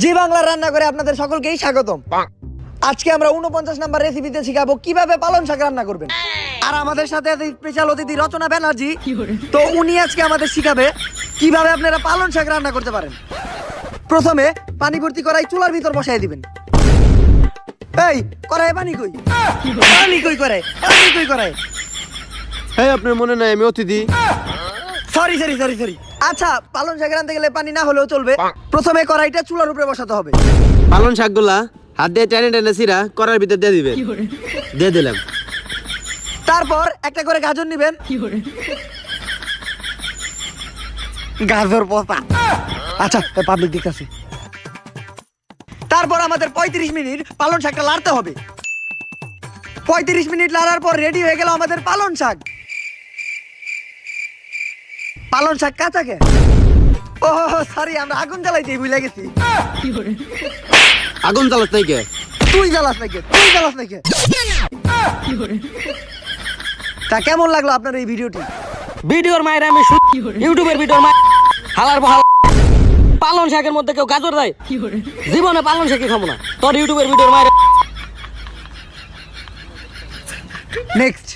জি বাংলা রান্না করে আপনাদের সকলকেই স্বাগতম। আজকে আমরা 49 নাম্বার রেসিপিতে শিখাবো কিভাবে পালং শাক রান্না করবেন। আর আমাদের সাথে আছে স্পেশাল অতিথি রচনা ব্যানার্জি। তো উনি আজকে আমাদের শিখাবে কিভাবে আপনারা পালং শাক রান্না করতে পারেন। প্রথমে পানি ভর্তি করাই চুলার ভিতর বসাই দিবেন। এই করায় পানি কই? পানি কই করে? পানি কই করে? হ্যাঁ, আপনার মনে নাই আমি অতিথি? সরি। আচ্ছা, পালং শাক রান্নাতে গেলে পানি না হলেও চলবে। প্রথমে কড়াইটা চুলার উপরে বসাতে হবে। পালং শাকগুলা হাত দিয়ে টেনে টেনে সিরা করার ভিতর দিয়ে দিবেন। দিয়ে দিলাম। তারপর একটা করে গাজর নেবেন। গাজর পোতা। আচ্ছা, পাবলিক দেখতেছে। তারপর আমাদের 35 মিনিট পালং শাকটা লাড়তে হবে। 35 মিনিট লাড়ার পর রেডি হয়ে গেল আমাদের পালং শাক। পালং শাক কাঁচা কে? ও সরি, আমরা আগুন জ্বালাইতে ভুলে গেছি। আগুন জ্বালাস নাই কে? তুই জ্বালাস নাকি? তা কেমন লাগলো আপনার এই ভিডিওটি? ভিডিওর মায়ের আমি ইউটিউবের ভিডিওর মায়ের হালার বহাল পালং শাকের মধ্যে কেউ গাজর দেয়? জীবনে পালং শাকই খাবো না। তোর ইউটিউবের ভিডিওর মায়ের নেক্সট